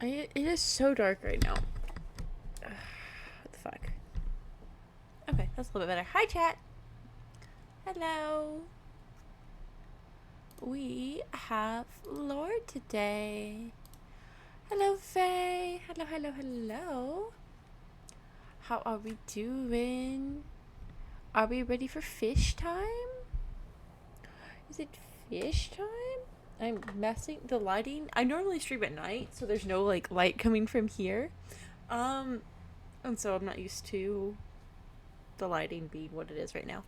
It is so dark right now. What the fuck? Okay, that's a little bit better. Hi, chat. Hello. We have Lord today. Hello, Faye. Hello, hello, hello. How are we doing? Are we ready for fish time? Is it fish time? I'm messing the lighting. I normally stream at night, so there's no like light coming from here. Um, and so I'm not used to the lighting being what it is right now.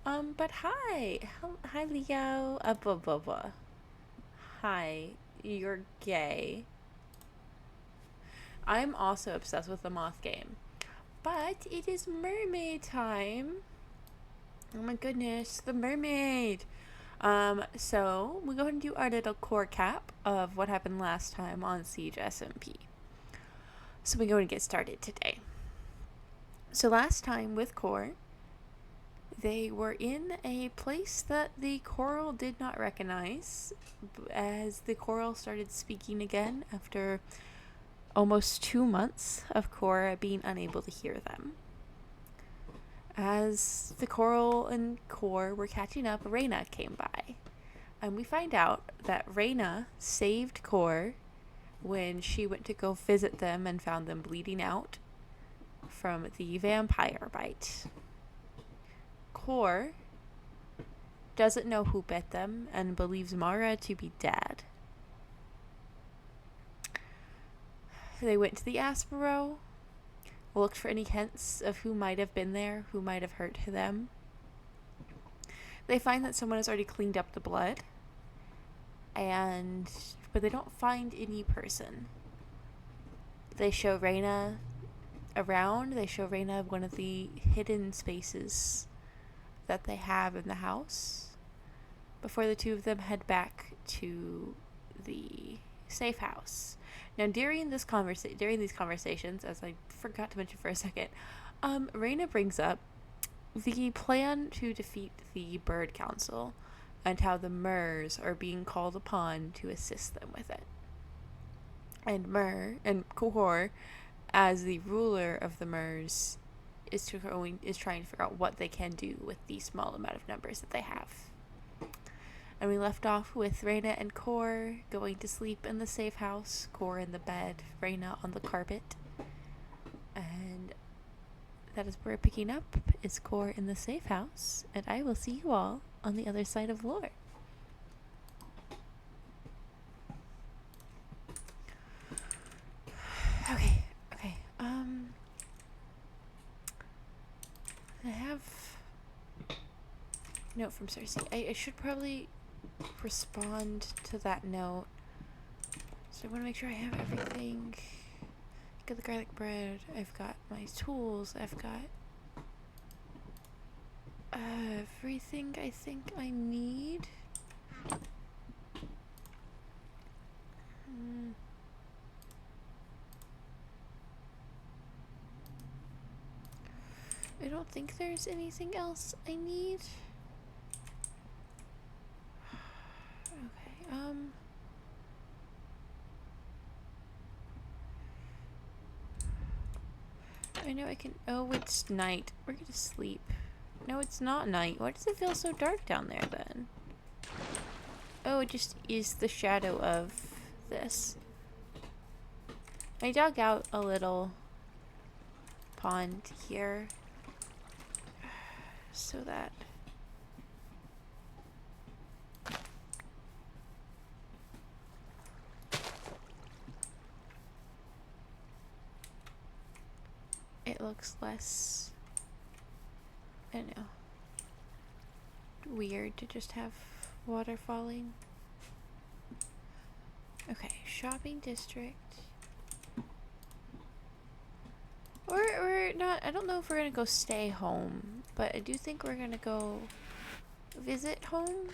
But hi. Hi, Leo. Blah, blah, blah. Hi. You're gay. I'm also obsessed with the moth game. But it is mermaid time. Oh my goodness, the mermaid. So we'll go ahead and do our little core cap of what happened last time on Siege SMP. So we go and get started today. So last time with core, they were in a place that the coral did not recognize, as the coral started speaking again after almost 2 months of core being unable to hear them. As the coral and core were catching up, Reyna came by, and we find out that Reyna saved core when she went to go visit them and found them bleeding out from the vampire bite. Core doesn't know who bit them and believes Mara to be dead. They went to the Aspero, looked for any hints of who might have been there, who might have hurt them. They find that someone has already cleaned up the blood, but they don't find any person. They show Reyna around. They show Reyna one of the hidden spaces that they have in the house before the two of them head back to the safe house. Now, during these conversations, as I forgot to mention for a second, Reyna brings up the plan to defeat the Bird Council and how the Murs are being called upon to assist them with it. And Kuhor, as the ruler of the Murs, is trying to figure out what they can do with the small amount of numbers that they have. And we left off with Reyna and Kor going to sleep in the safe house, Kor in the bed, Reyna on the carpet. And that is where we're picking up, is Kor in the safe house, and I will see you all on the other side of lore. Okay. I have a note from Cersei. I should probably respond to that note. So I want to make sure I have everything. Got the garlic bread. I've got my tools. I've got everything I think I need. I don't think there's anything else I need. Okay, I know I can. Oh, it's night. We're gonna sleep. No, it's not night. Why does it feel so dark down there then? Oh, it just is the shadow of this. I dug out a little pond here so that it looks less, I don't know, weird to just have water falling. Okay, shopping district. We're not, I don't know if we're gonna go stay home, but I do think we're gonna go visit home.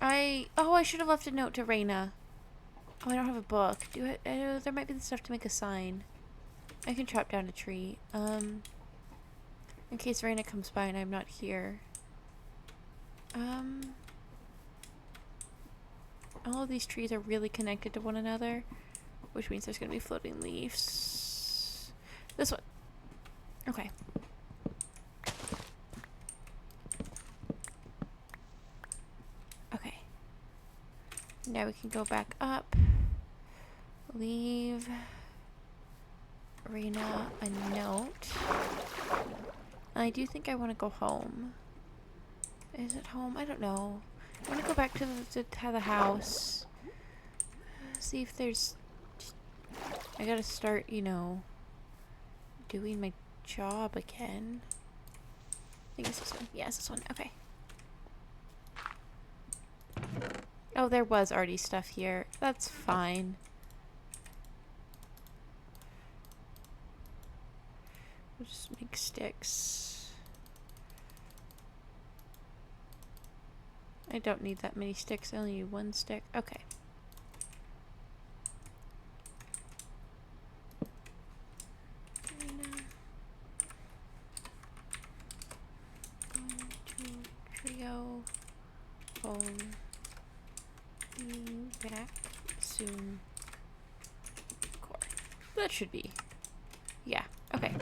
I should have left a note to Reyna. Oh, I don't have a book. I know there might be the stuff to make a sign. I can chop down a tree. In case Reyna comes by and I'm not here. all of these trees are really connected to one another, which means there's going to be floating leaves. This one. Okay. Okay. Now we can go back up. Leave Rena a note. And I do think I want to go home. Is it home? I don't know. I want to go back to the house. See if there's... I gotta start, you know, doing my job again. I think it's this one. Yeah, it's this one. Okay. Oh, there was already stuff here. That's fine. We'll just make sticks. I don't need that many sticks. I only need one stick. Okay. Trio. Phone. Be back soon. Core. That should be. Yeah. Okay.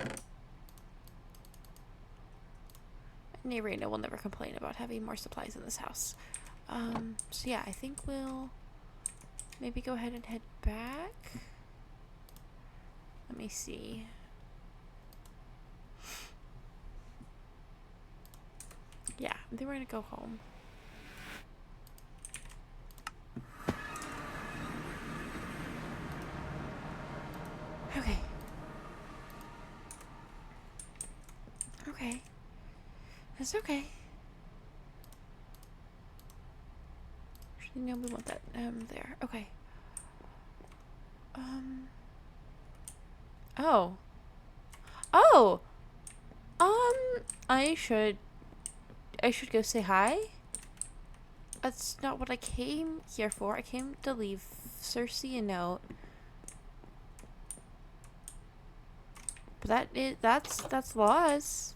Rena will never complain about having more supplies in this house. So yeah, I think we'll maybe go ahead and head back. Let me see. Yeah, I think we're gonna go home. Okay. Okay. That's okay. Actually, no, we want that, there. Okay. Oh. Oh! I should go say hi? That's not what I came here for. I came to leave Cersei a note. But that's laws.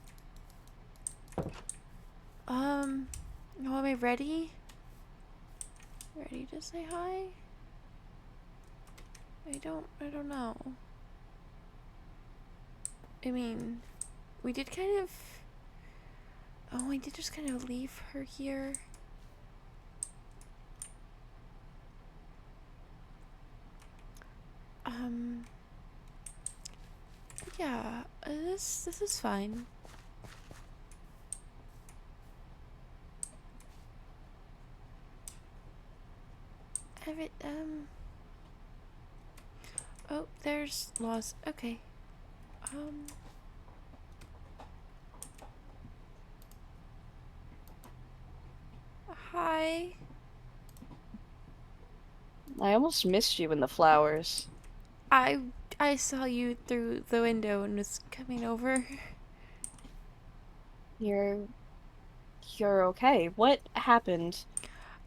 Oh, am I ready? Ready to say hi? I don't know. I mean, we did kind of... Oh, I did just kind of leave her here. Yeah, this is fine. Have it, oh, there's laws. Okay. Hi. I almost missed you in the flowers. I saw you through the window and was coming over. You're you're okay. What happened?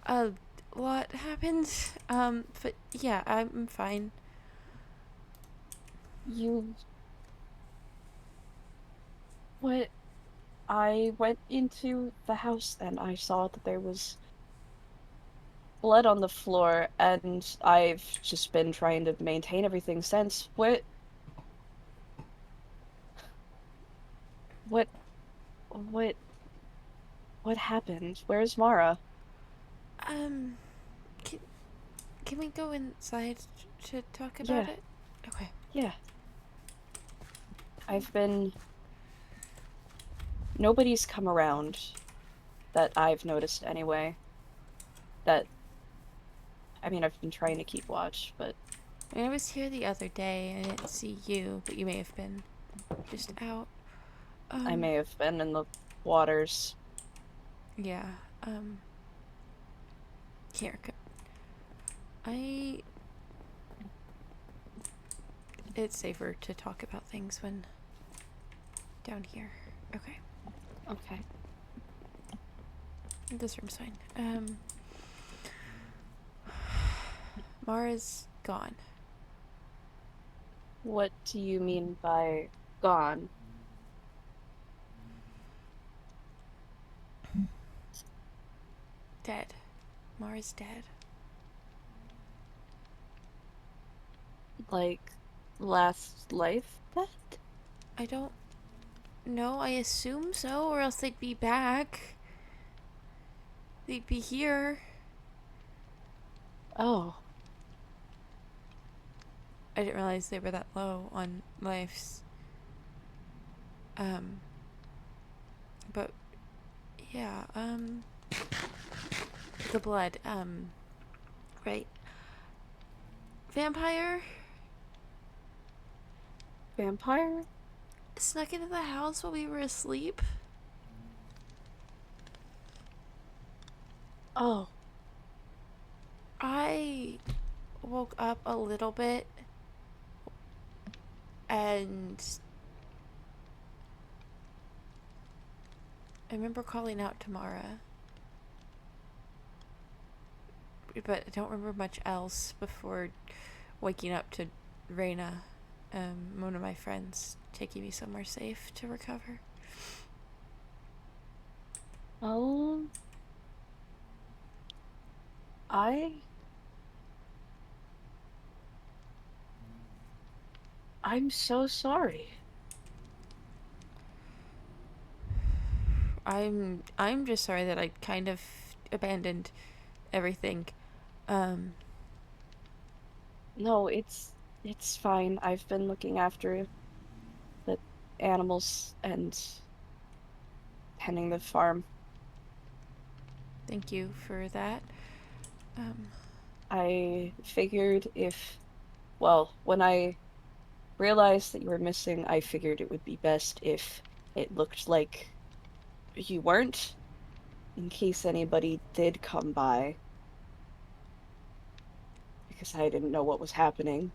A lot happened. But yeah, I'm fine. You what I went into the house and I saw that there was blood on the floor and I've just been trying to maintain everything since. What what what happened? Where's Mara? Um, can, can we go inside to talk about Yeah, it? Okay. yeah. I've been Nobody's come around that I've noticed anyway. That I mean, I've been trying to keep watch, but I was here the other day. I didn't see you, but you may have been just out. I Um, may have been in the waters. yeah. Here. I. It's safer to talk about things when down here. Okay. Okay. This room's fine. Mara's gone. What do you mean by gone? Dead. Mara's dead. Like, last life bet? I don't know. I assume so, or else they'd be back. They'd be here. Oh, I didn't realize they were that low on lives. Um, but yeah, the blood, right? Vampire vampire? snuck into the house while we were asleep. Oh, I woke up a little bit and I remember calling out to Mara, but I don't remember much else before waking up to Raina, one of my friends, taking me somewhere safe to recover. oh, I, I'm so sorry. I'm just sorry that I kind of abandoned everything. Um, No, it's fine. I've been looking after the animals and tending the farm. Thank you for that. Um, I figured well, when I realized that you were missing, I figured it would be best if it looked like you weren't, in case anybody did come by, because I didn't know what was happening.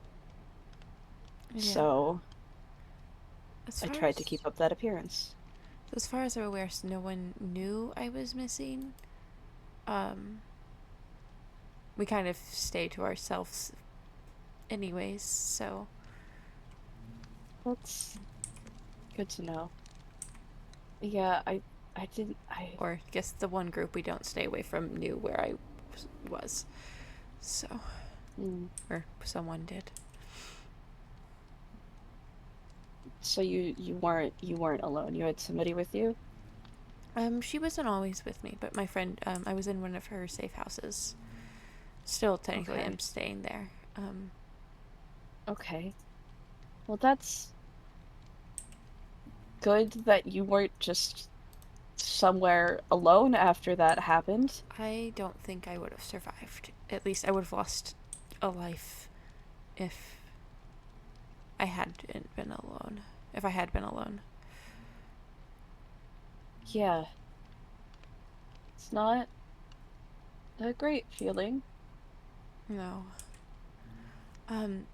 yeah. So As I far tried to as keep up that appearance. as far as I'm aware, no one knew I was missing. Um, we kind of stay to ourselves, anyways. So, That's good to know. Yeah, I didn't I or I guess the one group we don't stay away from knew where I was. So, mm. or someone did. So you weren't alone. You had somebody with you? She wasn't always with me, but my friend, I was in one of her safe houses. Still, technically, I'm Okay. staying there. Okay. Well, that's good that you weren't just somewhere alone after that happened. I don't think I would have survived. At least I would have lost a life if I hadn't been alone. If I had been alone. Yeah, it's not a great feeling. No. Um,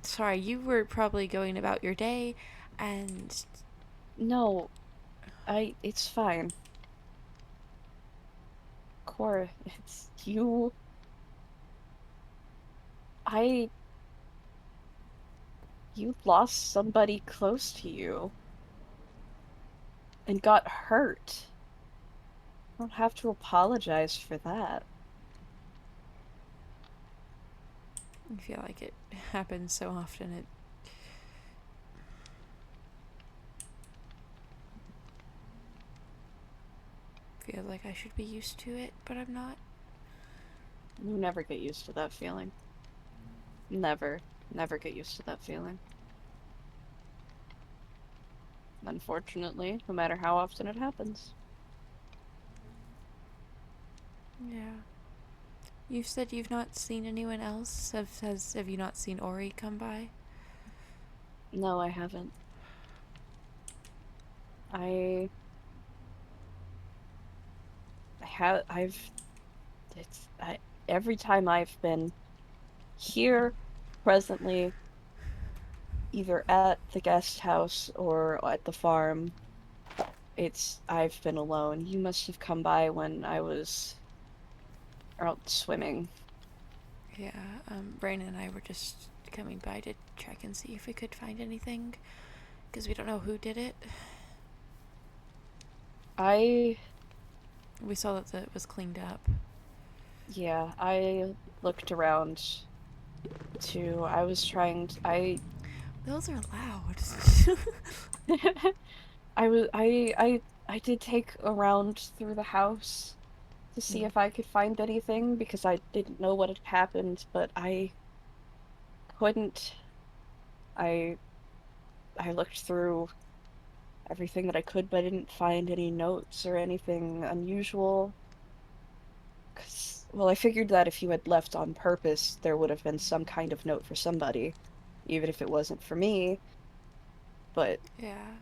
sorry, you were probably going about your day, and No, it's fine. Cora, it's you. I, you lost somebody close to you and got hurt. You don't have to apologize for that. I feel like it happens so often. It feels like I should be used to it, but I'm not. You never get used to that feeling. Never, never get used to that feeling. Unfortunately, no matter how often it happens. Yeah. You said you've not seen anyone else. Have you not seen Ori come by? No, I haven't. I I've it's I every time I've been here presently, either at the guest house or at the farm, I've been alone. You must have come by when I was out swimming. Yeah. Brandon and I were just coming by to check and see if we could find anything, because we don't know who did it. I We saw that it was cleaned up. yeah, I looked around to. I was trying to, I Those are loud. I did take a round through the house to see Hmm. if I could find anything because I didn't know what had happened, but I couldn't. I I looked through everything that I could, but I didn't find any notes or anything unusual. 'Cause, well, I figured that if you had left on purpose, there would have been some kind of note for somebody, even if it wasn't for me, but Yeah.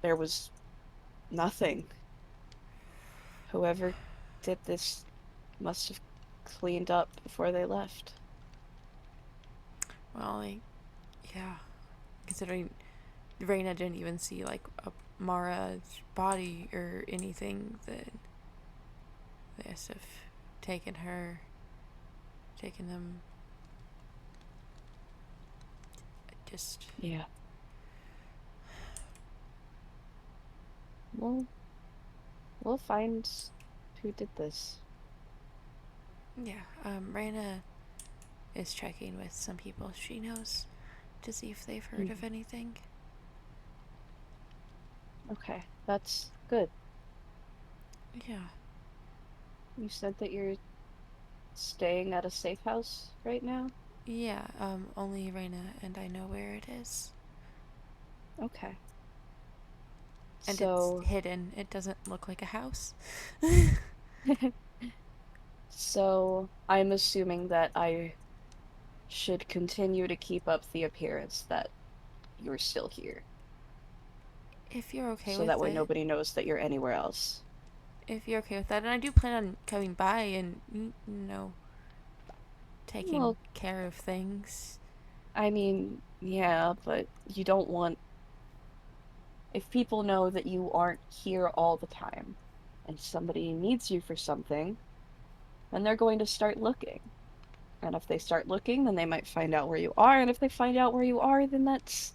there was nothing. Whoever did this must have cleaned up before they left. Well, like, yeah. Considering Reina didn't even see like a Mara's body or anything, that they must have taken her, taken them. Just Yeah. Well, we'll find who did this. yeah. Reina is checking with some people she knows to see if they've heard of Mhm. anything. Okay, that's good. Yeah. You said that you're staying at a safe house right now? Yeah. Only Reina and I know where it is. Okay. And it's So, hidden. It doesn't look like a house. so I'm assuming that I should continue to keep up the appearance that you're still here, If you're okay so that with way it. nobody knows that you're anywhere else. If you're okay with that. And I do plan on coming by and, taking Well, care of things. I mean, yeah, but you don't want, if people know that you aren't here all the time and somebody needs you for something, then they're going to start looking. And if they start looking, then they might find out where you are. And if they find out where you are, then that's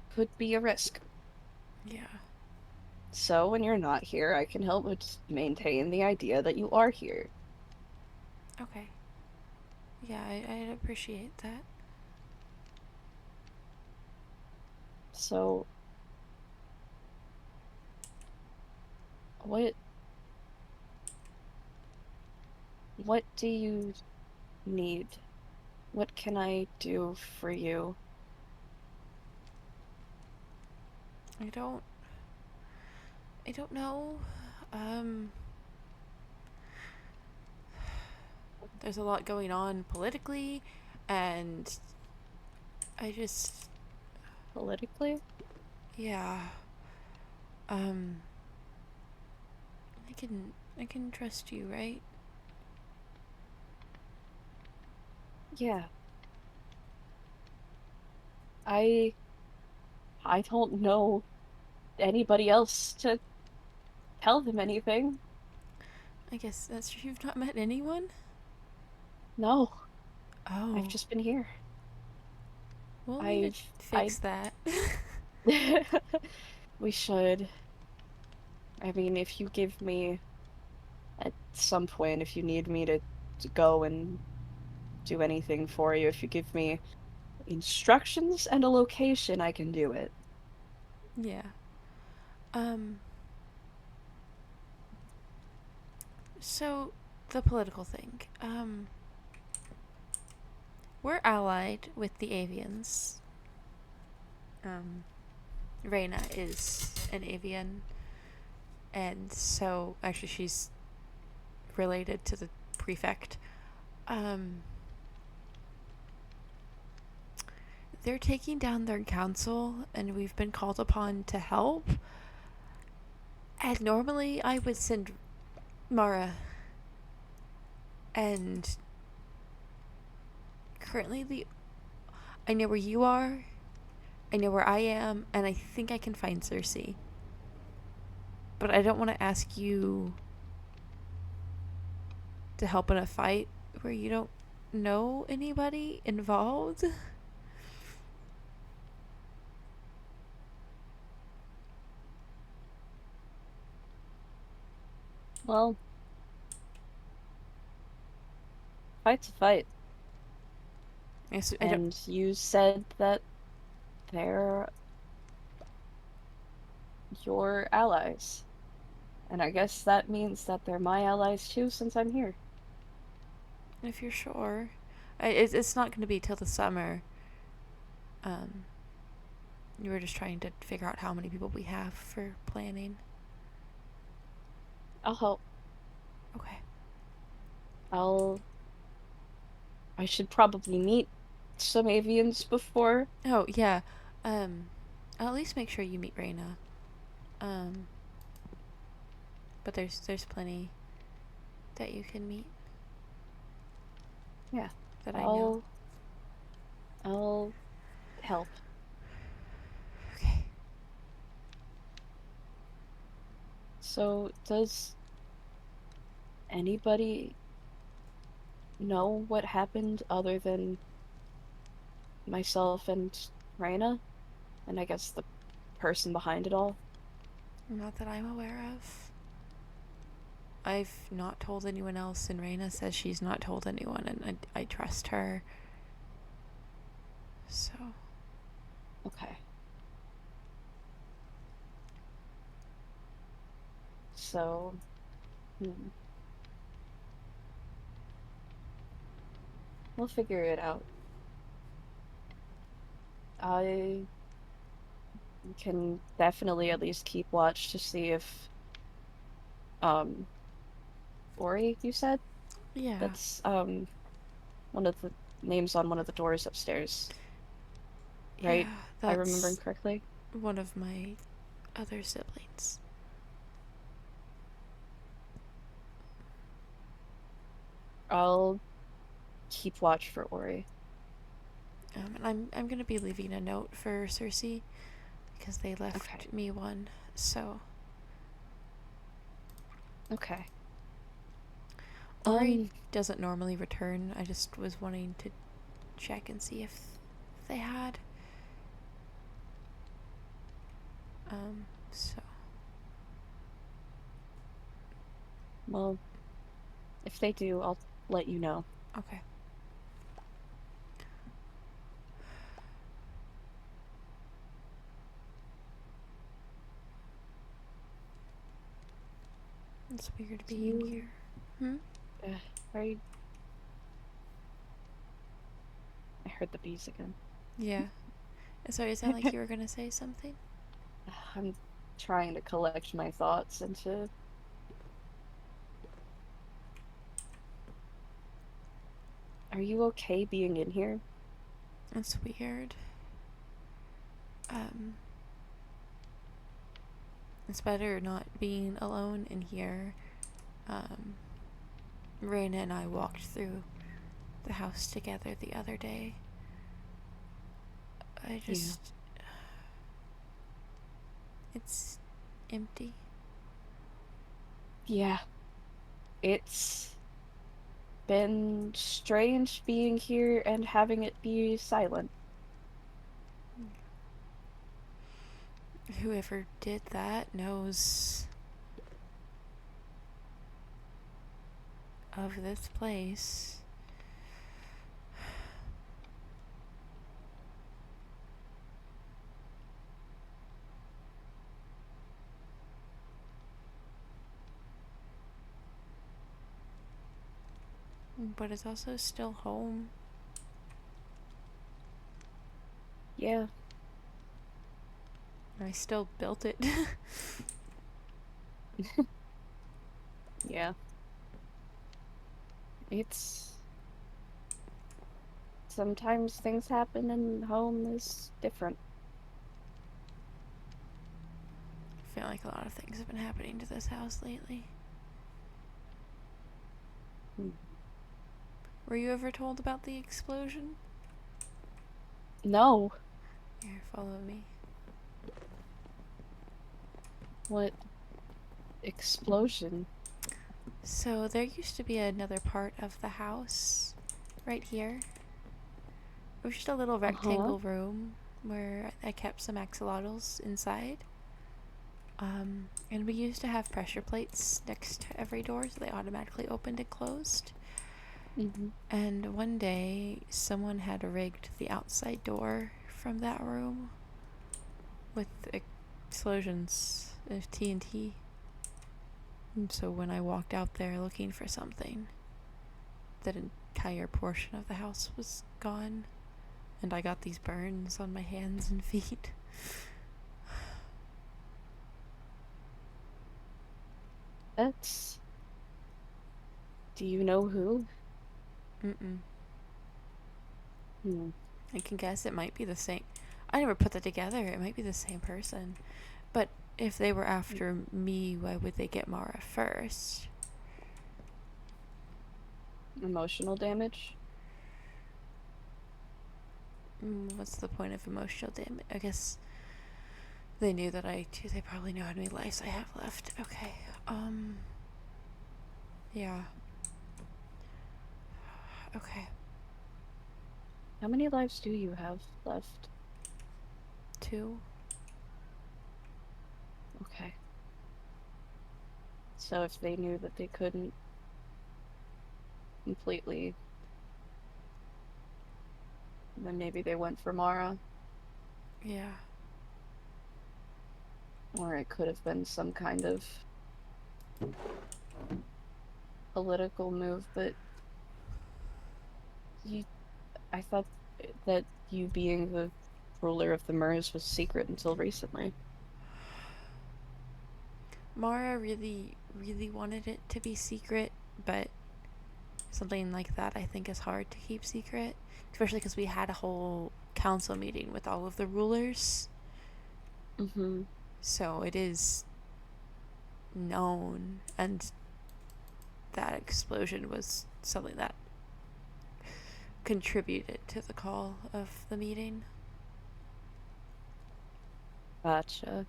could be a risk. Yeah. So when you're not here, I can help but maintain the idea that you are here. Okay. Yeah, I'd appreciate that. So what what do you need? What can I do for you? I don't. I don't know. Um, there's a lot going on politically, and I just. Politically? Yeah. Um, I can. I can trust you, right? Yeah. I I don't know anybody else to tell them anything. I guess that's true. You've not met anyone? No, I've Oh. just been here. We'll need to I fix that. we should. I mean, if you give me at some point, if you need me to go and do anything for you, if you give me instructions and a location, I can do it. Yeah. Um, so the political thing. We're allied with the avians. Um, Reina is an avian, and so actually she's related to the prefect. Um, they're taking down their council, and we've been called upon to help. And normally I would send Mara, and currently I know where you are, I know where I am, and I think I can find Cersei. But I don't want to ask you to help in a fight where you don't know anybody involved. Well, fight's a fight. I don't. And you said that they're your allies. And I guess that means that they're my allies too, since I'm here. If you're sure, it's not going to be till the summer. Um, you were just trying to figure out how many people we have for planning. I'll help. Okay. I'll. I should probably meet some avians before. Oh yeah. Um, I'll at least make sure you meet Raina. Um, but there's plenty that you can meet Yeah. that I know. I'll. I'll help. Okay. So, does anybody know what happened other than myself and Raina? And I guess the person behind it all? Not that I'm aware of. I've not told anyone else, and Raina says she's not told anyone, and I trust her. So. Okay. So, hmm. We'll figure it out. I can definitely at least keep watch to see if, um, Ori, you said? Yeah. That's, one of the names on one of the doors upstairs, right? Yeah, I remembering that's correctly? one of my other siblings. I'll keep watch for Ori. And I'm gonna be leaving a note for Cersei because they Okay. left me one. So Okay. Ori doesn't normally return. I just was wanting to check and see if they had. So Well, if they do, I'll let you know. okay. It's weird Do being you, here. Hmm? are you, I heard the bees again. Yeah. Sorry, it sounded like you were gonna say something. I'm trying to collect my thoughts into. Are you okay being in here? It's weird. Um, it's better not being alone in here. Um, Raina and I walked through the house together the other day. I Yeah. just. It's empty. Yeah. It's been strange being here and having it be silent. Whoever did that knows of this place. But it's also still home. Yeah. I still built it. Yeah. It's. Sometimes things happen and home is different. I feel like a lot of things have been happening to this house lately. Hmm. Were you ever told about the explosion? No. Here, follow me. What explosion? So, there used to be another part of the house right here. It was just a little Uh-huh. rectangle room where I kept some axolotls inside. And we used to have pressure plates next to every door so they automatically opened and closed. Mm-hmm. And one day, someone had rigged the outside door from that room with explosions of TNT. And so when I walked out there looking for something, that entire portion of the house was gone. And I got these burns on my hands and feet. That's. Do you know who? Mm-mm. Hmm. I can guess it might be the same. I never put that together. It might be the same person. But if they were after me, why would they get Mara first? Emotional damage? What's the point of emotional damage? I guess they knew that I too. They probably know how many lives I have left. Okay. Yeah. Okay. How many lives do you have left? 2. Okay. So if they knew that they couldn't completely, then maybe they went for Mara. Yeah. Or it could have been some kind of political move, but you, I thought that you being the ruler of the Mers was secret until recently. Mara really, really wanted it to be secret, but something like that I think is hard to keep secret, especially because we had a whole council meeting with all of the rulers. Mm-hmm. So it is known, and that explosion was something that contributed to the call of the meeting. Gotcha.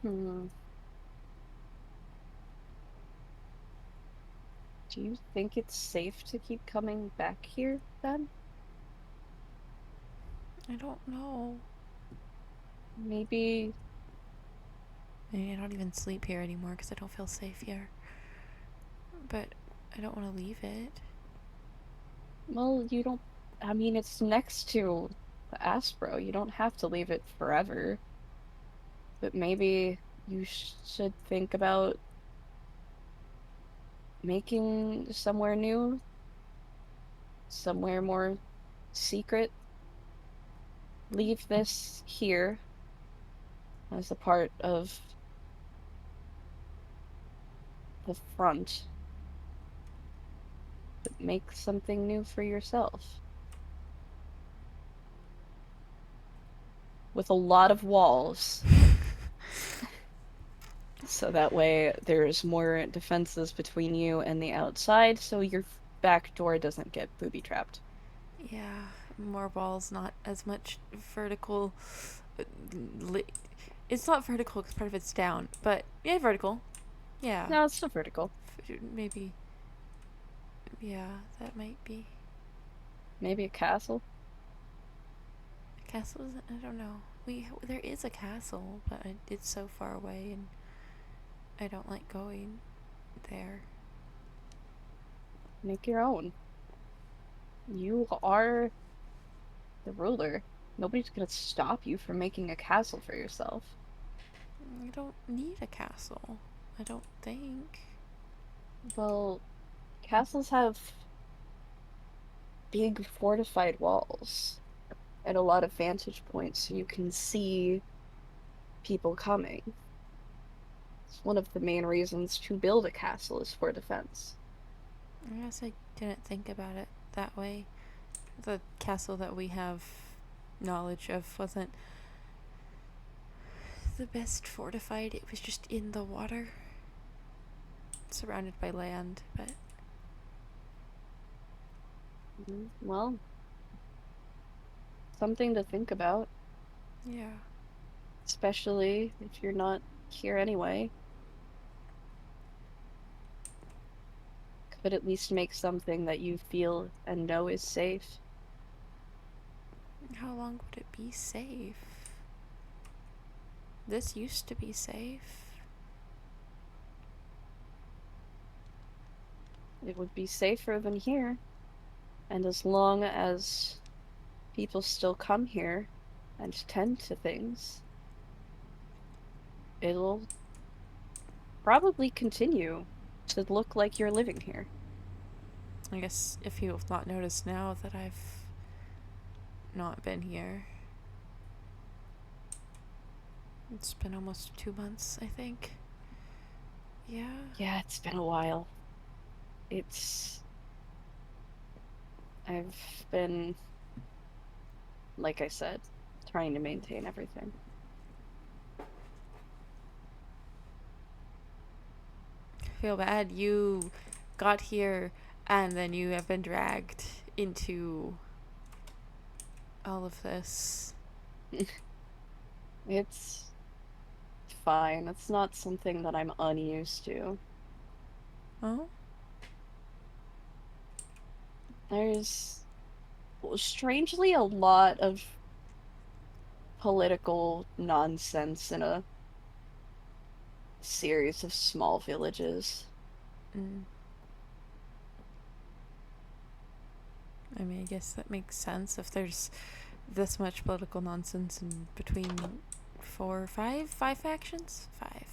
Hmm. Do you think it's safe to keep coming back here then? I don't know. Maybe, I mean, I don't even sleep here anymore because I don't feel safe here. But I don't want to leave it. well, you don't, I mean, it's next to the Aspro. You don't have to leave it forever, but maybe you should think about making somewhere new, somewhere more secret. Leave this here as a part of the front, but make something new for yourself with a lot of walls. So that way there's more defenses between you and the outside, so your back door doesn't get booby trapped. Yeah, more walls, not as much vertical. uh, It's not vertical because part of it's down, but yeah, vertical. Yeah, No, it's still vertical. maybe. Yeah, that might be. Maybe a castle. Castle? I don't know. There is a castle, but it's so far away, and I don't like going there. Make your own. You are the ruler. Nobody's gonna stop you from making a castle for yourself. I don't need a castle. I don't think. Well, castles have big fortified walls and a lot of vantage points so you can see people coming. It's one of the main reasons to build a castle is for defense. I guess I didn't think about it that way. The castle that we have knowledge of wasn't the best fortified. It was just in the water, surrounded by land, but Well, something to think about, yeah. especially if you're not here anyway. Could at least make something that you feel and know is safe. How long would it be safe? This used to be safe. It would be safer than here. And as long as people still come here and tend to things, it'll probably continue to look like you're living here. I guess if you have not noticed now that I've not been here. It's been almost 2 months, I think. Yeah. Yeah, it's been a while. It's. I've been, like I said, trying to maintain everything. I feel bad. You got here and then you have been dragged into all of this. It's fine. It's not something that I'm unused to. Oh? There's strangely a lot of political nonsense in a series of small villages. Mm. I mean, I guess that makes sense if there's this much political nonsense in between five factions? Five.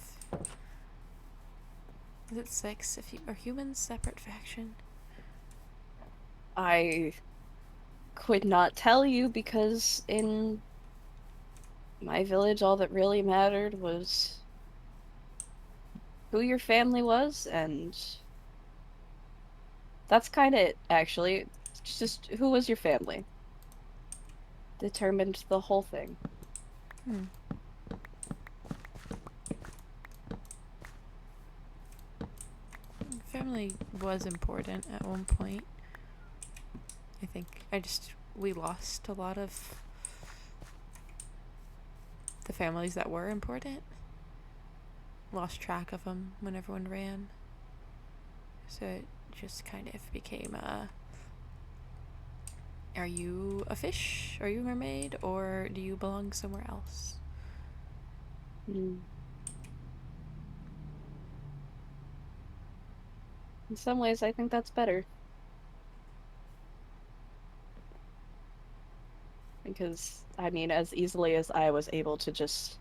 Is it six? If you are humans separate faction? I could not tell you because in my village, all that really mattered was who your family was, and that's kind of it, actually. It's just who was your family determined the whole thing. Hmm. Family was important at one point. I think we lost a lot of the families that were important. Lost track of them when everyone ran. So it just kind of became are you a fish? Are you a mermaid? Or do you belong somewhere else? Mm. In some ways, I think that's better because, I mean, as easily as I was able to just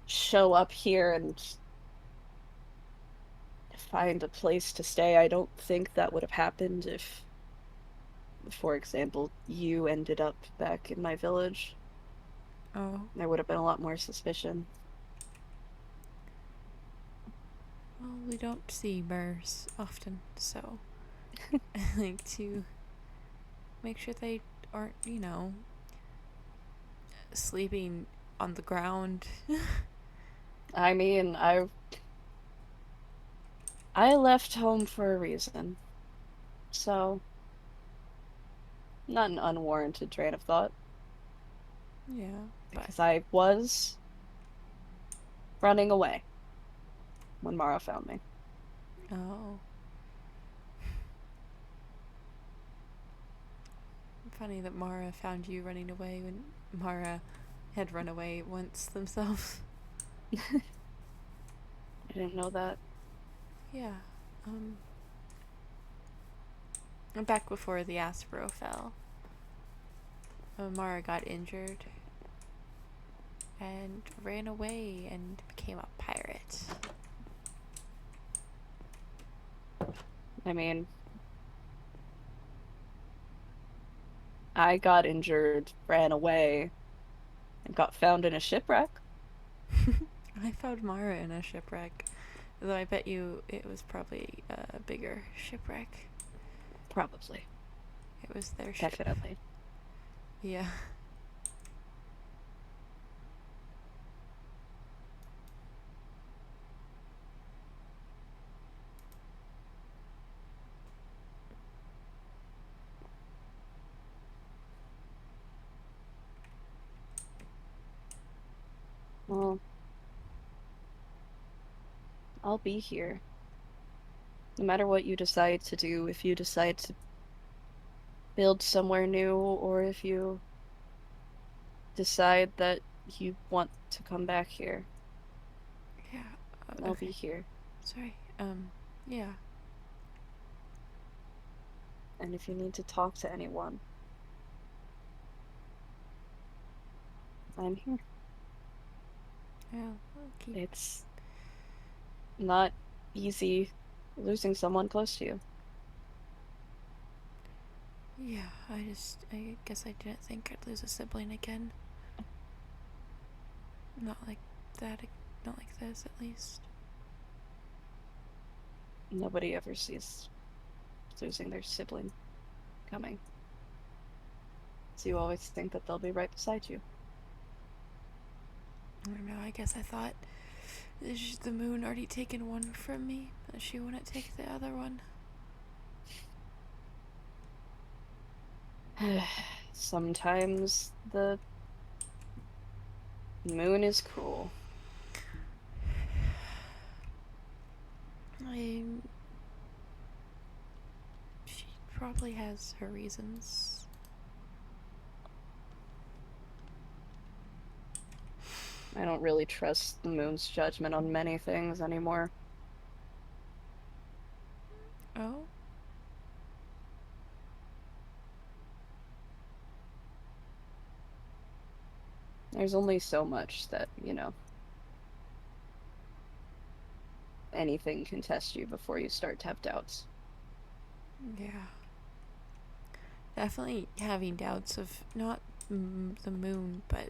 show up here and find a place to stay, I don't think that would have happened if, for example, you ended up back in my village. Oh, There would have been a lot more suspicion. well, we don't see MERS often, so I like to make sure they aren't, sleeping on the ground. I mean, I left home for a reason, so not an unwarranted train of thought, Yeah, but because I was running away when Mara found me. oh, funny that Mara found you running away when Mara had run away once themselves. I didn't know that. Yeah, um, back before the Aspero fell, Mara got injured and ran away and became a pirate. I mean, I got injured, ran away, and got found in a shipwreck. I found Mara in a shipwreck, though I bet you it was probably a bigger shipwreck. Probably. It was their ship. Definitely. Yeah. Well, I'll be here. No matter what you decide to do, if you decide to build somewhere new, or if you decide that you want to come back here, Yeah. I'll be Okay. here. Sorry. Yeah. And if you need to talk to anyone, I'm here. Yeah, I'll keep. It's not easy losing someone close to you. Yeah, I guess I didn't think I'd lose a sibling again. Not like that, not like this, at least. Nobody ever sees losing their sibling coming. So you always think that they'll be right beside you. I don't know, I guess I thought the moon already taken one from me, that she wouldn't take the other one. Sometimes the moon is cruel. I. She probably has her reasons. I don't really trust the moon's judgment on many things anymore. Oh? There's only so much that, anything can test you before you start to have doubts. Yeah. Definitely having doubts of not the moon, but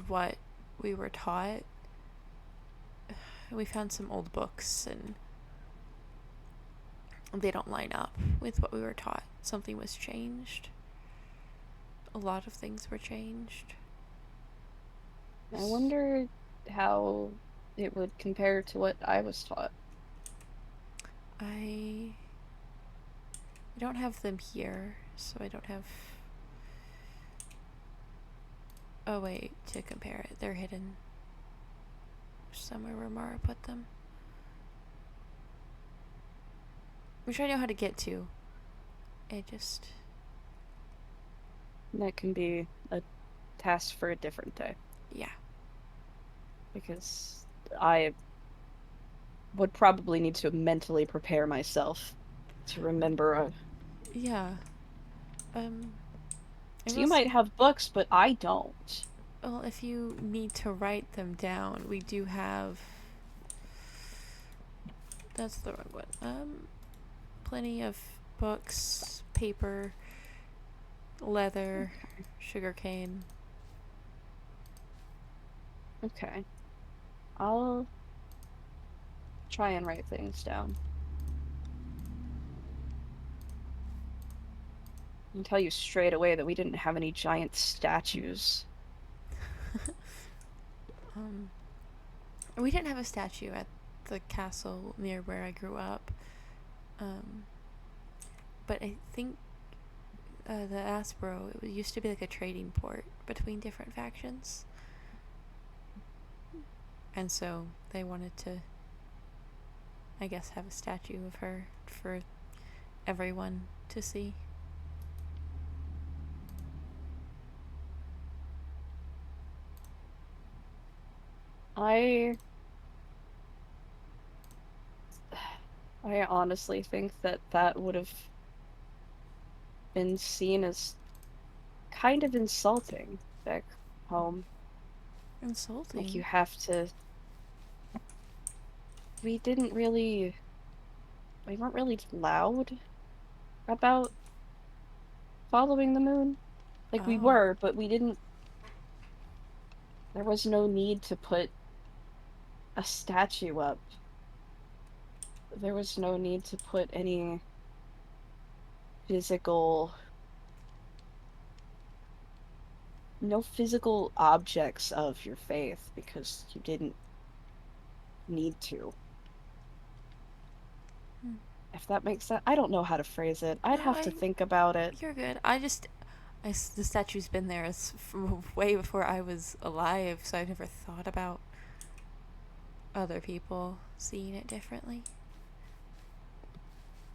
what we were taught. We found some old books and they don't line up with what we were taught. Something was changed. A lot of things were changed. I wonder how it would compare to what I was taught. I don't have them here, so I don't have. Oh wait, to compare it, they're hidden somewhere where Mara put them, which I know how to get to. It just. That can be a task for a different day. Yeah. Because I would probably need to mentally prepare myself to remember. Yeah. Um. I So will you might say, have books, but I don't. well, if you need to write them down, we do have. That's the wrong one. Plenty of books, paper, leather, sugarcane. Okay. I'll try and write things down. I can tell you straight away that we didn't have any giant statues. um, we didn't have a statue at the castle near where I grew up. Um, but I think the Aspero, it used to be like a trading port between different factions. And so they wanted to, I guess, have a statue of her for everyone to see. I I honestly think that that would have been seen as kind of insulting back home. Like you Insulting. have to we didn't really we weren't really loud about following the moon. Like we Oh. were, but we didn't there was no need to put a statue up. There was no need to put any physical no physical objects of your faith because you didn't need to. Hmm. If that makes sense. I don't know how to phrase it. I'd No, have to think about it. you're good. The statue's been there from way before I was alive, so I've never thought about other people seeing it differently.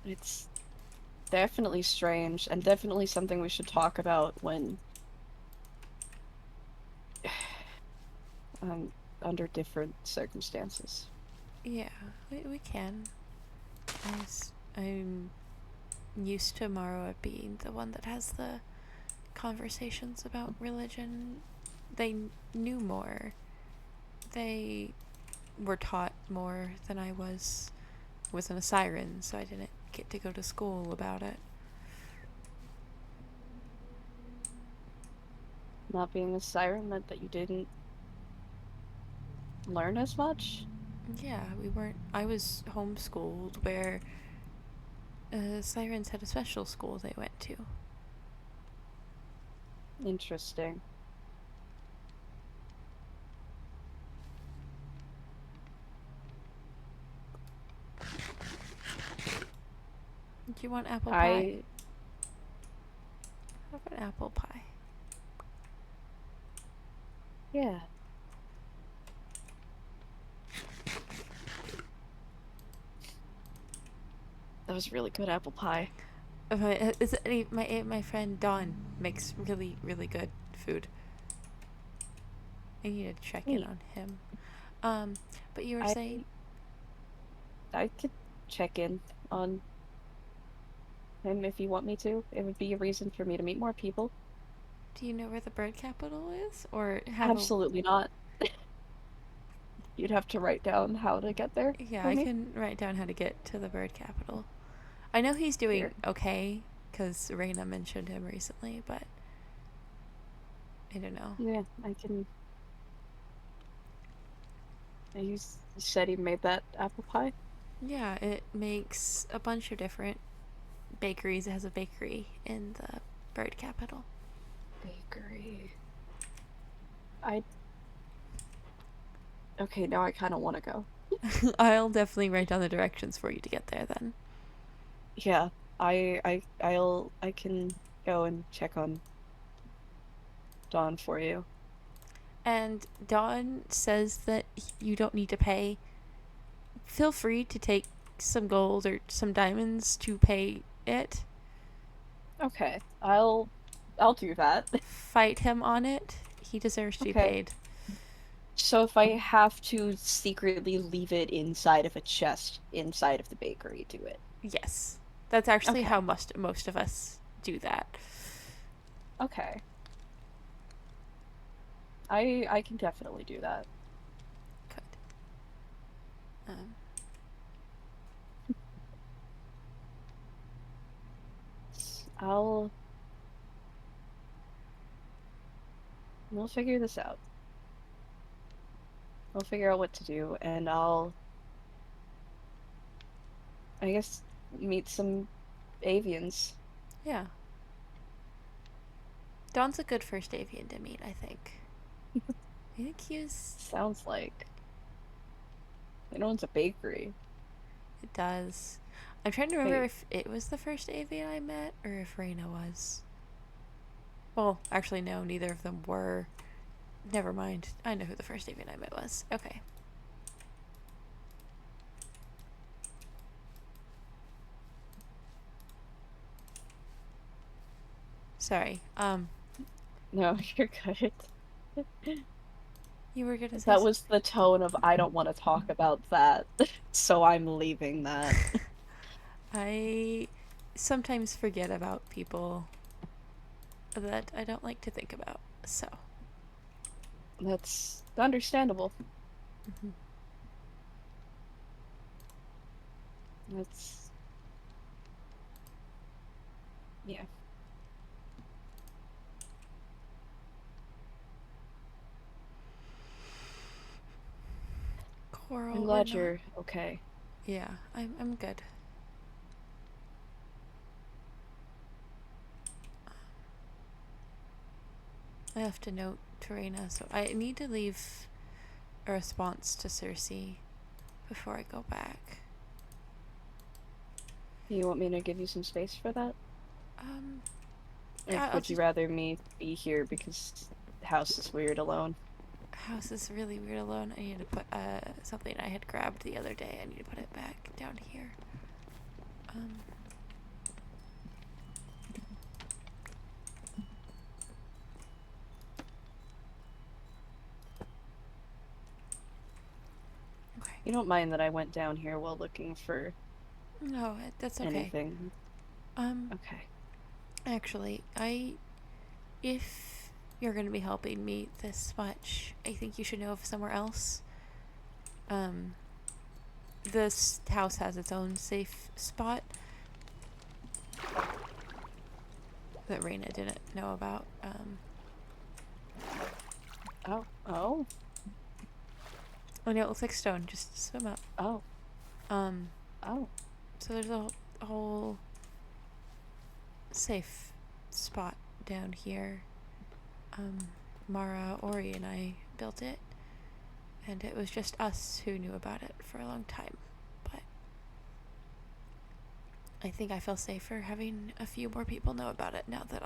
It's definitely strange and definitely something we should talk about when um, under different circumstances. Yeah, we can. I'm used to Mara being the one that has the conversations about religion. They knew more. They were taught more than I was. Wasn't a siren, so I didn't get to go to school about it. Not being a siren meant that you didn't learn as much? Yeah, we weren't. I was homeschooled where sirens had a special school they went to. Interesting. Do you want apple pie? I, Have an apple pie. yeah. That was really good apple pie. My friend Dawn makes really good food. I need to check in Neat. on him. Um, but you were saying, I I could check in on him if you want me to. It would be a reason for me to meet more people. do you know where the bird capital is, or have a? Absolutely not. You'd have to write down how to get there Yeah, for I me. can write down how to get to the bird capital. I know he's doing Here. okay because Reina mentioned him recently, but I don't know. Yeah, I can. Said he made that apple pie. Yeah, it makes a bunch of different bakeries. It has a bakery in the bird capital. Bakery. I Okay, now I kind of want to go. I'll definitely write down the directions for you to get there then. Yeah, I can go and check on Dawn for you. And Dawn says that you don't need to pay. Feel free to take some gold or some diamonds to pay it. Okay, I'll do that. Fight him on it. He deserves to be Okay. paid. So if I have to secretly leave it inside of a chest inside of the bakery, do it. Yes. That's actually how Okay. most of us do that. Okay. I can definitely do that. Good. Um, I'll we'll figure this out. We'll figure out what to do, and I guess, meet some avians. yeah. Dawn's a good first avian to meet, I think. I think he was. Sounds like. It owns a bakery. It does. I'm trying to remember Wait, if it was the first avian I met or if Reina was. Well, actually, no, neither of them were. Never mind. I know who the first avian I met was. Okay. Sorry. no, you're good. You were gonna say. That was the tone of I don't want to talk about that, so I'm leaving that. I sometimes forget about people that I don't like to think about. So. That's understandable. Mhm. That's yeah. I'm Coral, we're glad not. you're okay. Yeah, I'm good. I have to note Terena, so I need to leave a response to Cersei before I go back. You want me to give you some space for that? Um, Or I'll would you just. rather me be here because the house is weird alone? House is really weird alone. I need to put something I had grabbed the other day. I need to put it back down here. Um, okay. You don't mind that I went down here while looking for No, that's okay. anything? Okay. Actually, if you're gonna be helping me this much, I think you should know of somewhere else. Um, this house has its own safe spot that Raina didn't know about. Oh, oh, Oh no, it looks like stone. Just swim up. oh, Um, oh. so there's a whole safe spot down here. Mara, Ori, and I built it, and it was just us who knew about it for a long time. But I think I feel safer having a few more people know about it now that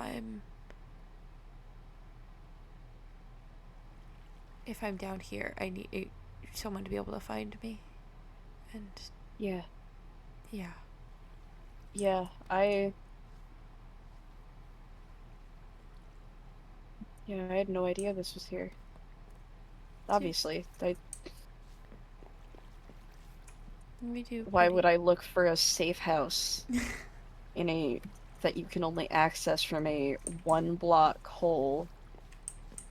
if I'm down here, I need someone to be able to find me. And Yeah, yeah. yeah, yeah, I had no idea this was here. So Obviously, we do why pretty. would I look for a safe house in a that you can only access from a one block hole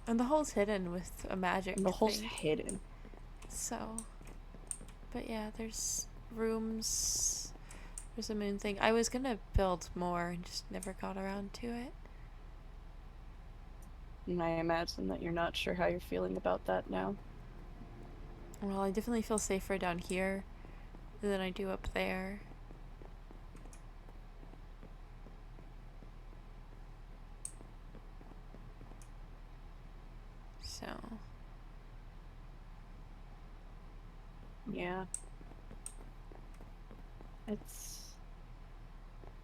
And the hole's hidden with a and magic the hole's thing. hidden? So, but yeah, there's rooms. There's a moon thing. I was gonna build more and just never got around to it. And I imagine that you're not sure how you're feeling about that now. Well, I definitely feel safer down here than I do up there. So, Yeah. It's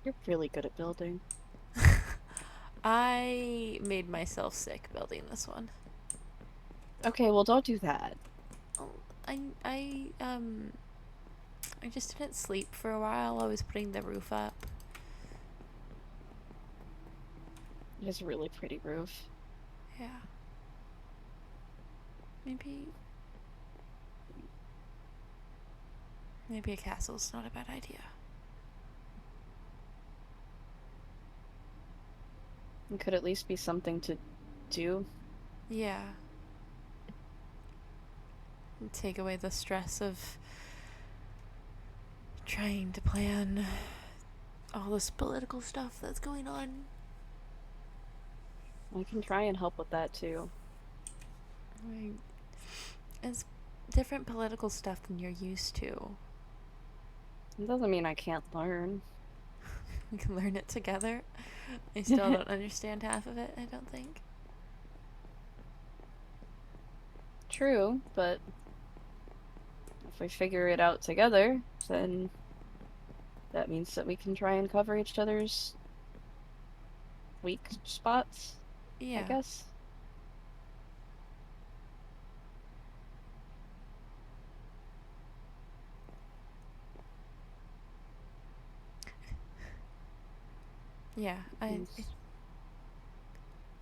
You're really good at building. I made myself sick building this one. Okay, well don't do that. Oh, I I um I just didn't sleep for a while. I was putting the roof up. It has a really pretty roof. Yeah. Maybe maybe a castle's not a bad idea. It could at least be something to do. Yeah. And take away the stress of trying to plan all this political stuff that's going on. I can try and help with that too. Like, it's different political stuff than you're used to. It doesn't mean I can't learn. We can learn it together. I still don't understand half of it, I don't think. True, but if we figure it out together, then that means that we can try and cover each other's weak spots, I Yeah. guess. Yeah, I And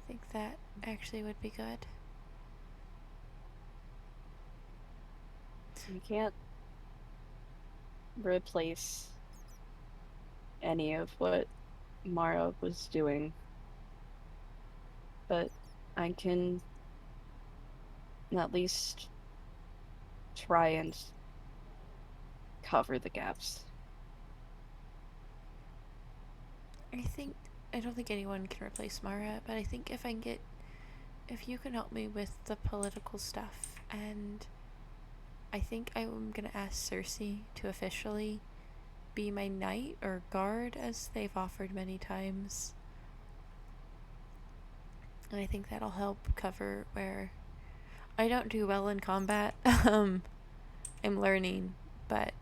think that actually would be good. we can't replace any of what Mara was doing, but I can at least try and cover the gaps. I don't think anyone can replace Mara, but I think if you can help me with the political stuff, and I think I'm gonna ask Cersei to officially be my knight or guard, as they've offered many times. And I think that'll help cover where I don't do well in combat. I'm learning, but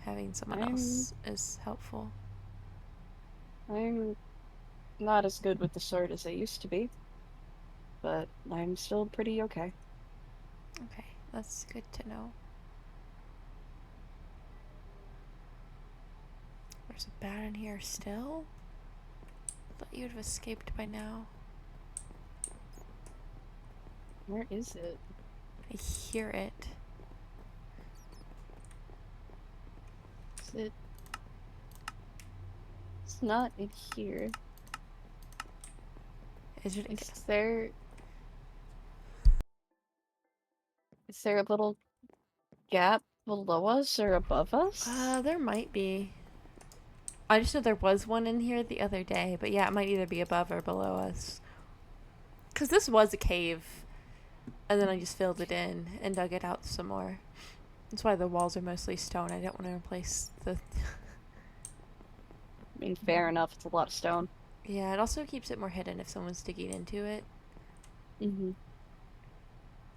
having someone I'm else is helpful. I'm not as good with the sword as I used to be, but I'm still pretty okay. Okay, that's good to know. There's a bat in here still? Thought you'd have escaped by now. Where is it? I hear it. Is it It's not in here. Is it? Is there... Is there a little gap below us or above us? There might be. I just know there was one in here the other day, but yeah, it might either be above or below us. Because this was a cave, and then I just filled it in and dug it out some more. That's why the walls are mostly stone. I don't want to replace the... I mean, fair enough, it's a lot of stone. Yeah, it also keeps it more hidden if someone's digging into it. Mm-hmm.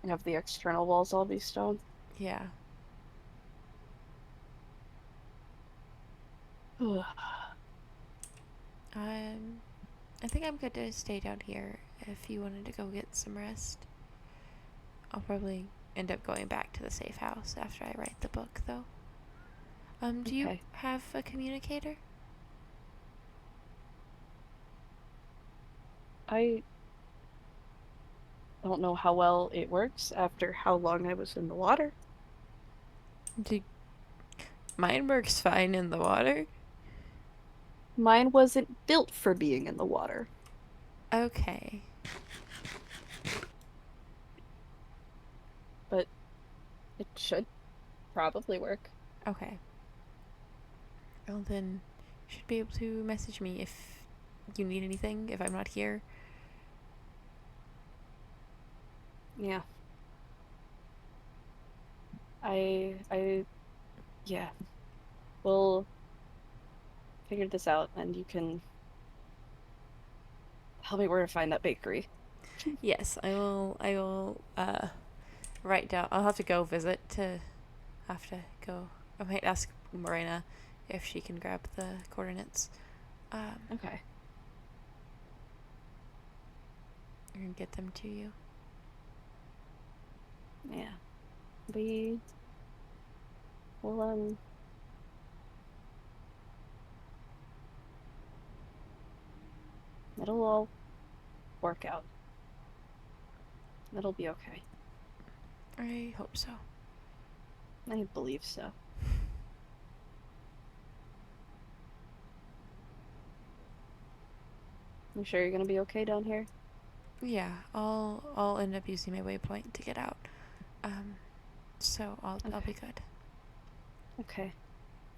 And have the external walls all be stone? Yeah. I think I'm good to stay down here if you wanted to go get some rest. I'll probably end up going back to the safe house after I write the book, though. Do you Okay. have a communicator? I don't know how well it works after how long I was in the water. Mine works fine in the water. Mine wasn't built for being in the water. Okay. But it should probably work. Okay. Well, then, you should be able to message me if you need anything, if I'm not here. Yeah. Yeah. We'll figure this out and you can tell me where to find that bakery. Yes, I will, write down. I'll have to go visit to have to go. I might ask Marina if she can grab the coordinates. Okay. And get them to you. Yeah. Well, it'll all work out. It'll be okay. I hope so. I believe so. You sure you're gonna be okay down here? Yeah, I'll end up using my waypoint to get out. So I'll be good. Okay.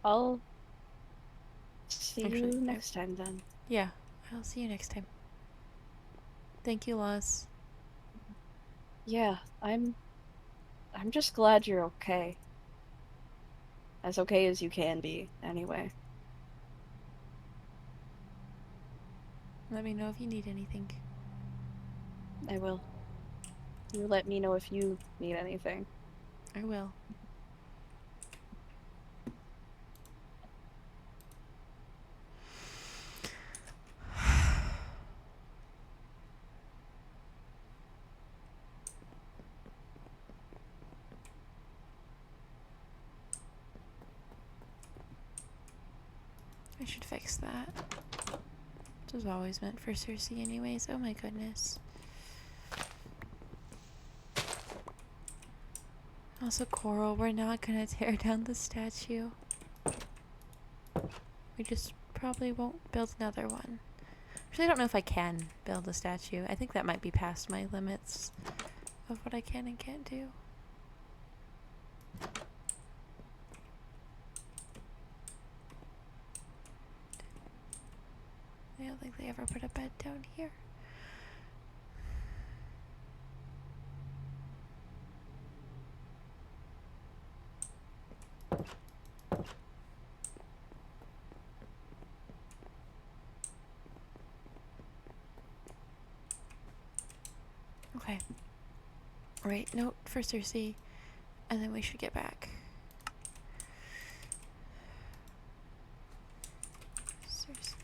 I'll see Actually, you next time then. yeah, I'll see you next time. Thank you, Loz. Yeah, I'm just glad you're okay. As okay as you can be, anyway. Let me know if you need anything. I will. You let me know if you need anything. I will. I should fix that. This was always meant for Cersei anyways. Oh my goodness. Also, Coral, we're not gonna tear down the statue. We just probably won't build another one. Actually, I don't know if I can build a statue. I think that might be past my limits of what I can and can't do. I don't think they ever put a bed down here. Okay. Right, note for Cersei, and then we should get back. Cersei.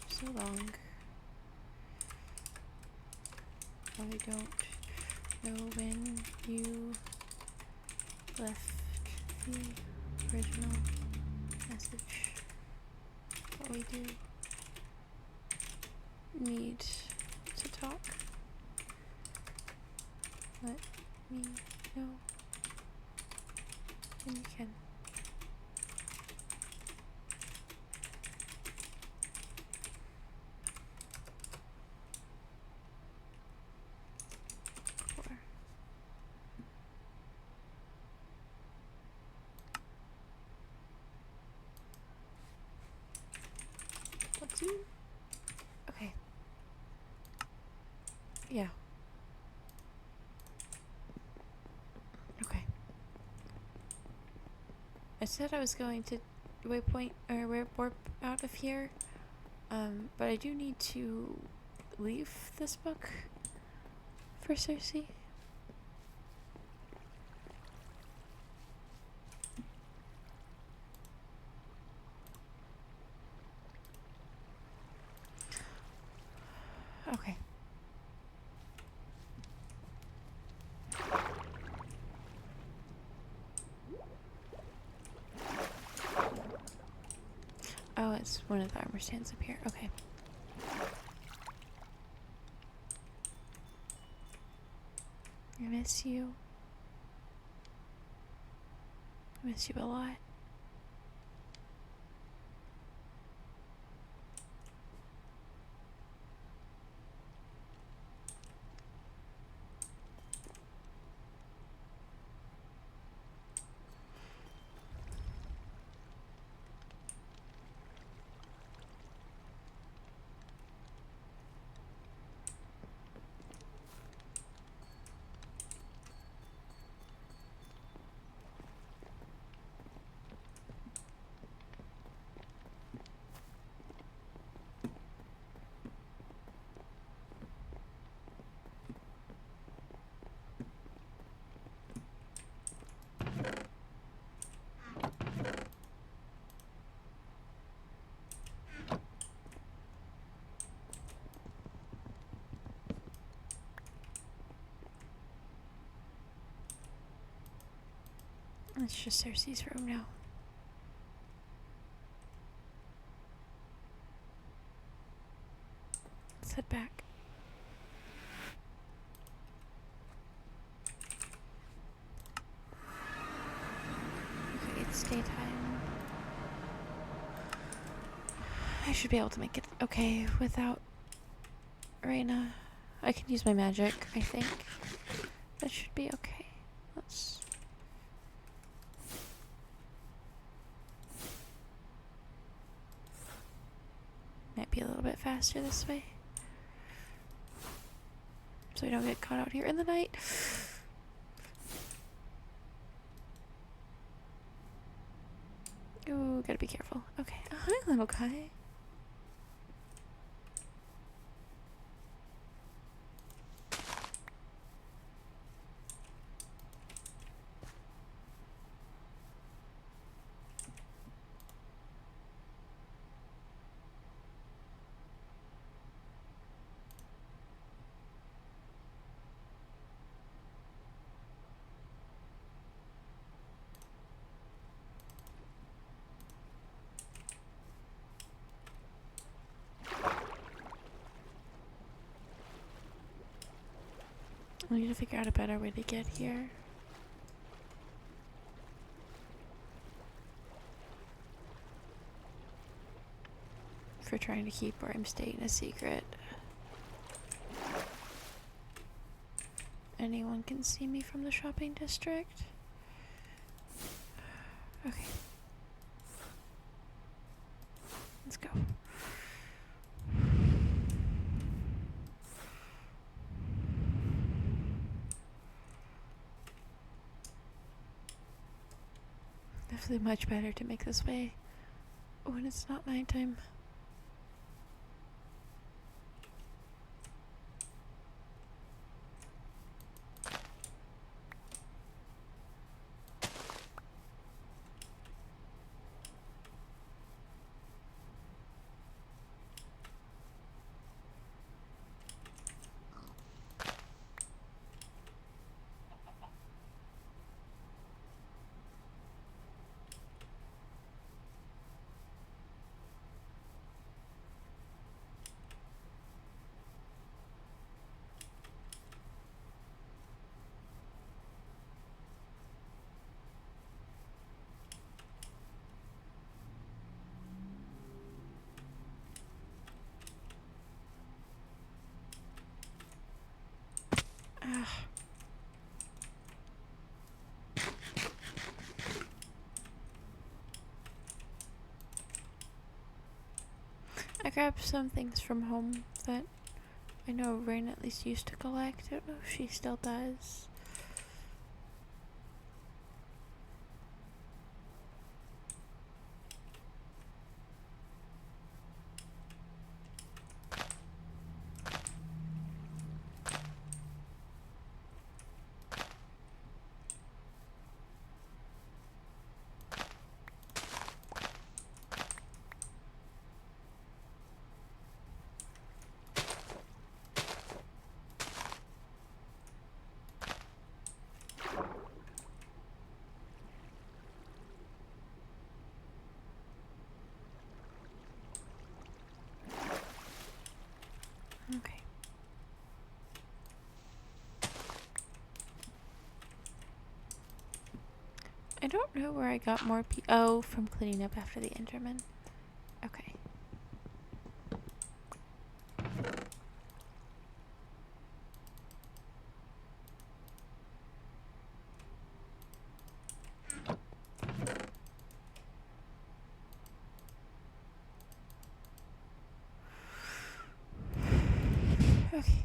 So long. I don't know when you left the original message, but we do need to talk. Let me know And you can. Four. What's you? Okay. Yeah. Okay. I said I was going to waypoint or warp out of here, but I do need to leave this book for Cersei. Okay. Oh, it's one of the armor stands up here. Okay. I miss you. I miss you a lot. It's just Cersei's room now. Let's head back. Okay, it's daytime. I should be able to make it okay without Reina. I can use my magic, I think. That should be okay. Let's... Might be a little bit faster this way. So we don't get caught out here in the night. Ooh, gotta be careful. Okay. Hi, little guy. We need to figure out a better way to get here. For trying to keep where I'm staying a secret. Anyone can see me from the shopping district. Okay. Let's go. Definitely much better to make this way when it's not nighttime. I grabbed some things from home that I know Rain at least used to collect. I don't know if she still does. Okay. I don't know where I got more oh, from cleaning up after the Enderman. Okay. Okay.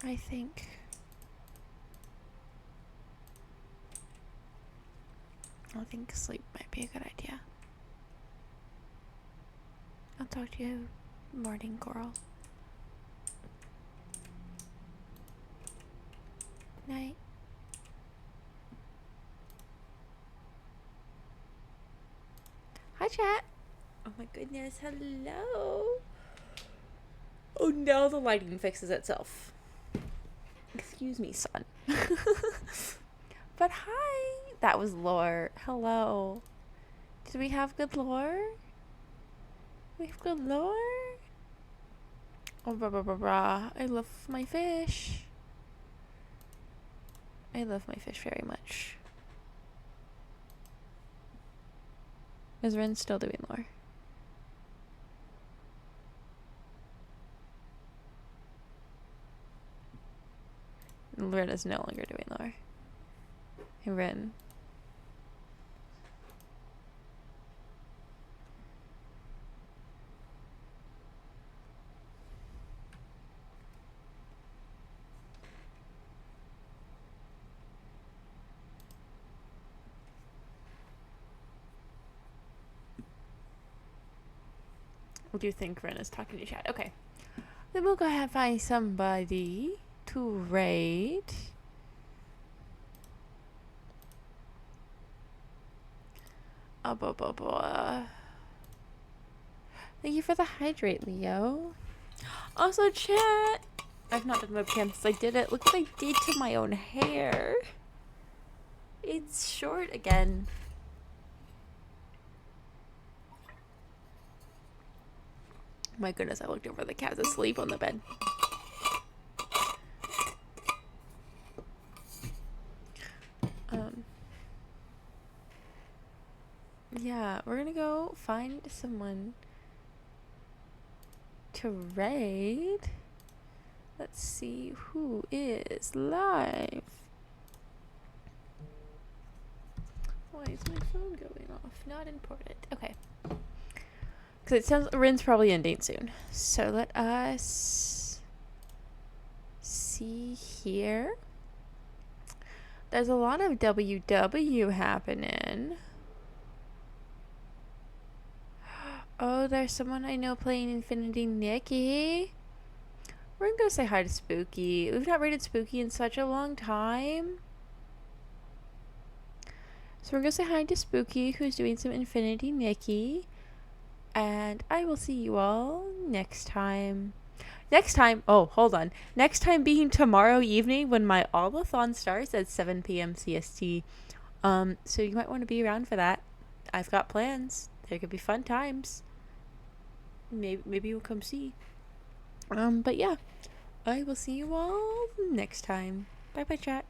I think sleep might be a good idea. I'll talk to you morning, Coral. Night. Hi, chat. Oh my goodness, hello. Oh no, the lighting fixes itself. Excuse me, son. But hi. That was lore. Hello. Did we have good lore? We have good lore? Oh, blah, blah, blah, blah. I love my fish. I love my fish very much. Is Ren still doing lore? Ren is no longer doing lore. Hey, Ren. What do you think Ren is talking to chat? Okay. Then we'll go ahead and find somebody to raid. Thank you for the hydrate, Leo. Also, chat. I've not done webcam since I did it. Look what I did to my own hair. It's short again. My goodness, I looked over, the cat's asleep on the bed. Yeah, we're gonna go find someone to raid. Let's see who is live. Why is my phone going off? Not important. Okay. Because it sounds Rin's probably ending soon. So let us see here. There's a lot of WW happening. Oh, there's someone I know playing Infinity Nikki. We're gonna go say hi to Spooky. We've not rated Spooky in such a long time. So we're gonna say hi to Spooky, who's doing some Infinity Nikki. And I will see you all next time. Next time, oh, hold on. Next time being tomorrow evening when my All-a-thon starts at 7 p.m. CST. So you might want to be around for that. I've got plans. There could be fun times. Maybe you'll come see. But yeah, I will see you all next time. Bye bye, chat.